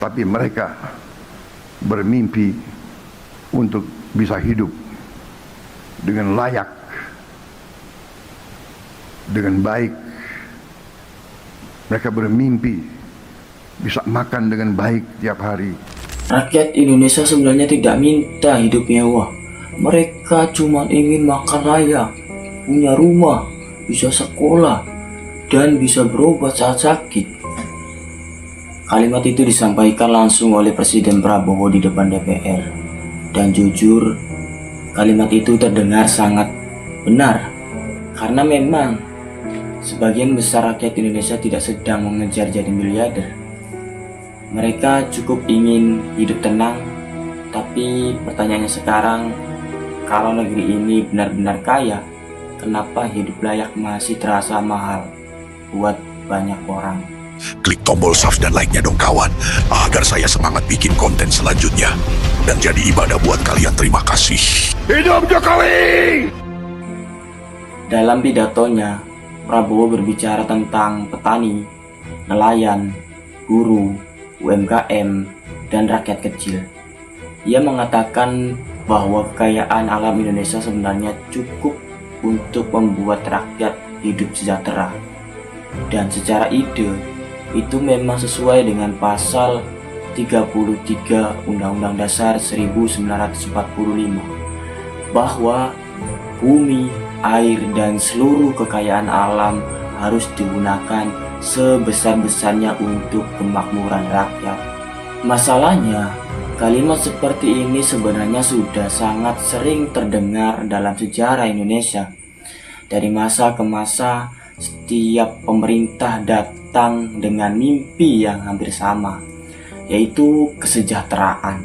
Tapi mereka bermimpi untuk bisa hidup dengan layak, dengan baik. Mereka bermimpi bisa makan dengan baik tiap hari. Rakyat Indonesia sebenarnya tidak minta hidup mewah. Mereka cuma ingin makan layak, punya rumah, bisa sekolah, dan bisa berobat saat sakit. Kalimat itu disampaikan langsung oleh Presiden Prabowo di depan DPR. Dan jujur, kalimat itu terdengar sangat benar. Karena memang sebagian besar rakyat Indonesia tidak sedang mengejar jadi miliarder. Mereka cukup ingin hidup tenang. Tapi pertanyaannya sekarang, kalau negeri ini benar-benar kaya, kenapa hidup layak masih terasa mahal buat banyak orang? Klik tombol subscribe dan like-nya dong kawan, agar saya semangat bikin konten selanjutnya. Dan jadi ibadah buat kalian, terima kasih. Hidup Jokowi! Dalam pidatonya, Prabowo berbicara tentang petani, nelayan, guru, UMKM, dan rakyat kecil. Ia mengatakan bahwa kekayaan alam Indonesia sebenarnya cukup untuk membuat rakyat hidup sejahtera. Dan secara ide, itu memang sesuai dengan pasal 33 Undang-Undang Dasar 1945 bahwa bumi, air, dan seluruh kekayaan alam harus digunakan sebesar-besarnya untuk kemakmuran rakyat. Masalahnya, kalimat seperti ini sebenarnya sudah sangat sering terdengar dalam sejarah Indonesia. Dari masa ke masa, setiap pemerintah datang dengan mimpi yang hampir sama, yaitu kesejahteraan.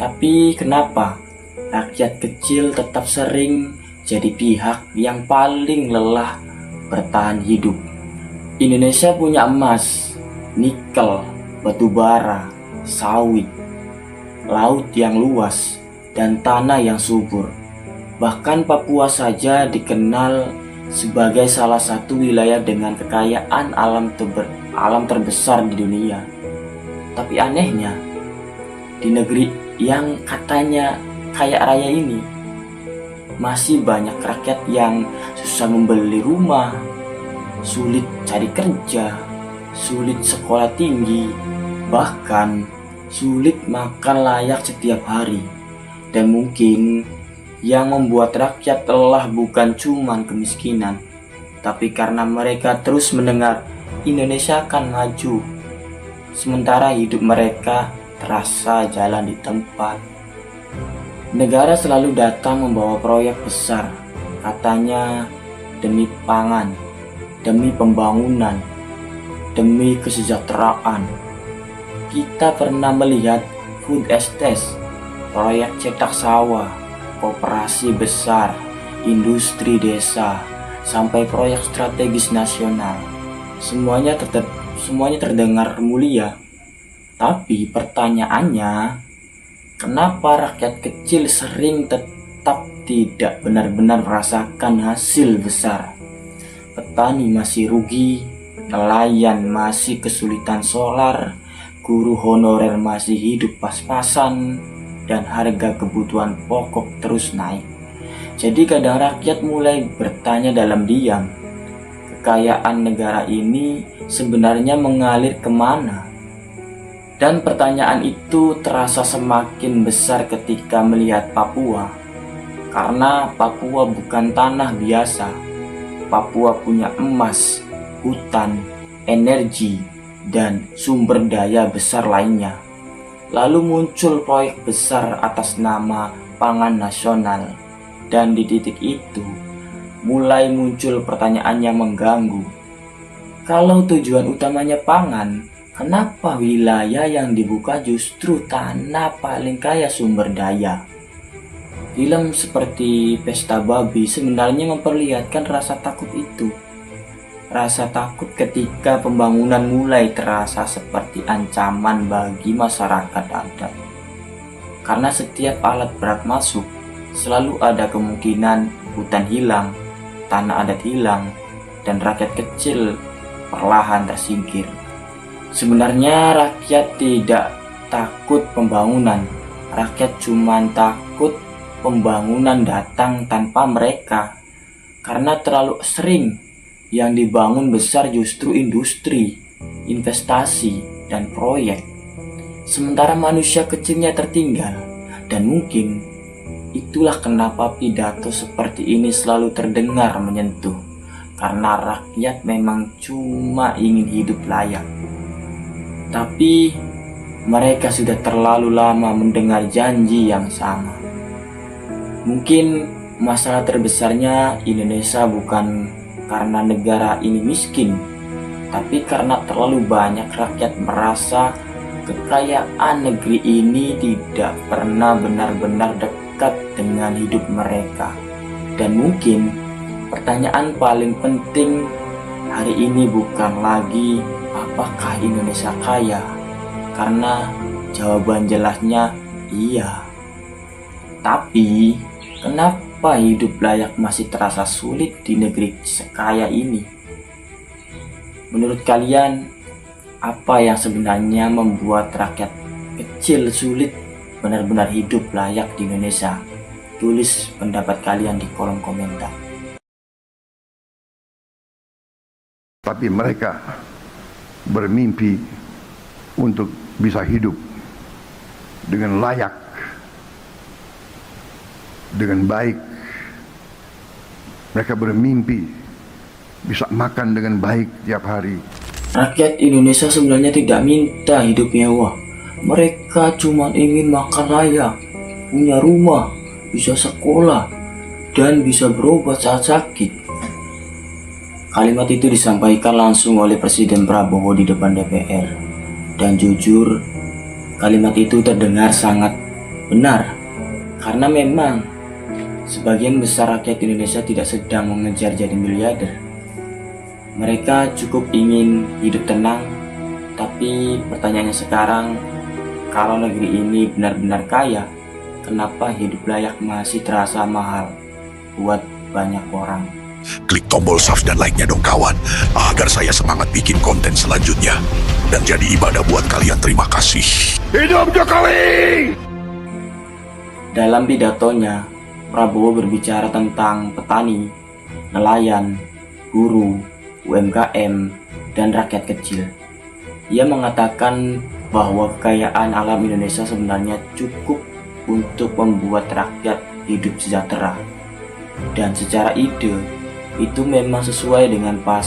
Tapi kenapa rakyat kecil tetap sering jadi pihak yang paling lelah bertahan hidup? Indonesia punya emas, nikel, batu bara, sawit, laut yang luas, dan tanah yang subur. Bahkan Papua saja dikenal sebagai salah satu wilayah dengan kekayaan alam terbesar di dunia. Tapi anehnya, di negeri yang katanya kaya raya ini, masih banyak rakyat yang susah membeli rumah, sulit cari kerja, sulit sekolah tinggi, bahkan sulit makan layak setiap hari. Dan mungkin yang membuat rakyat lelah bukan cuma kemiskinan, tapi karena mereka terus mendengar Indonesia akan maju, sementara hidup mereka terasa jalan di tempat. Negara selalu datang membawa proyek besar, katanya demi pangan, demi pembangunan, demi kesejahteraan. Kita pernah melihat food estate, proyek cetak sawah, koperasi besar, industri desa, sampai proyek strategis nasional. Semuanya terdengar mulia. Tapi pertanyaannya, kenapa rakyat kecil sering tetap tidak benar-benar merasakan hasil besar? Petani masih rugi, nelayan masih kesulitan solar, guru honorer masih hidup pas-pasan, dan harga kebutuhan pokok terus naik. Jadi kadang rakyat mulai bertanya dalam diam, kekayaan negara ini sebenarnya mengalir kemana? Dan pertanyaan itu terasa semakin besar ketika melihat Papua. Karena Papua bukan tanah biasa. Papua punya emas, hutan, energi, dan sumber daya besar lainnya. Lalu muncul proyek besar atas nama pangan nasional. Dan di titik itu, mulai muncul pertanyaan yang mengganggu. Kalau tujuan utamanya pangan, kenapa wilayah yang dibuka justru tanah paling kaya sumber daya? Film seperti Pesta Babi sebenarnya memperlihatkan rasa takut itu. Rasa takut ketika pembangunan mulai terasa seperti ancaman bagi masyarakat adat. Karena setiap alat berat masuk, selalu ada kemungkinan hutan hilang, tanah adat hilang, dan rakyat kecil perlahan tersingkir. Sebenarnya rakyat tidak takut pembangunan. Rakyat cuma takut pembangunan datang tanpa mereka. Karena terlalu sering yang dibangun besar justru industri, investasi, dan proyek. Sementara manusia kecilnya tertinggal. Dan mungkin itulah kenapa pidato seperti ini selalu terdengar menyentuh. Karena rakyat memang cuma ingin hidup layak. Tapi mereka sudah terlalu lama mendengar janji yang sama. Mungkin masalah terbesarnya Indonesia bukan karena negara ini miskin, tapi karena terlalu banyak rakyat merasa kekayaan negeri ini tidak pernah benar-benar dekat dengan hidup mereka. Dan mungkin pertanyaan paling penting hari ini bukan lagi apakah Indonesia kaya, karena jawaban jelasnya iya. Tapi kenapa hidup layak masih terasa sulit di negeri sekaya ini? Menurut kalian, apa yang sebenarnya membuat rakyat kecil sulit benar-benar hidup layak di Indonesia? Tulis pendapat kalian di kolom komentar. Tapi mereka bermimpi untuk bisa hidup dengan layak, dengan baik. Mereka bermimpi bisa makan dengan baik tiap hari. Rakyat Indonesia sebenarnya tidak minta hidup mewah. Mereka cuma ingin makan layak, punya rumah, bisa sekolah, dan bisa berobat saat sakit. Kalimat itu disampaikan langsung oleh Presiden Prabowo di depan DPR. Dan jujur, kalimat itu terdengar sangat benar. Karena memang sebagian besar rakyat Indonesia tidak sedang mengejar jadi miliarder. Mereka cukup ingin hidup tenang. Tapi pertanyaannya sekarang, kalau negeri ini benar-benar kaya, kenapa hidup layak masih terasa mahal buat banyak orang? Klik tombol subscribe dan like-nya dong kawan, agar saya semangat bikin konten selanjutnya. Dan jadi ibadah buat kalian. Terima kasih. Hidup Jokowi! Dalam pidatonya, Prabowo berbicara tentang petani, nelayan, buruh, UMKM, dan rakyat kecil. Ia mengatakan bahwa kekayaan alam Indonesia sebenarnya cukup untuk membuat rakyat hidup sejahtera. Dan secara ide, itu memang sesuai dengan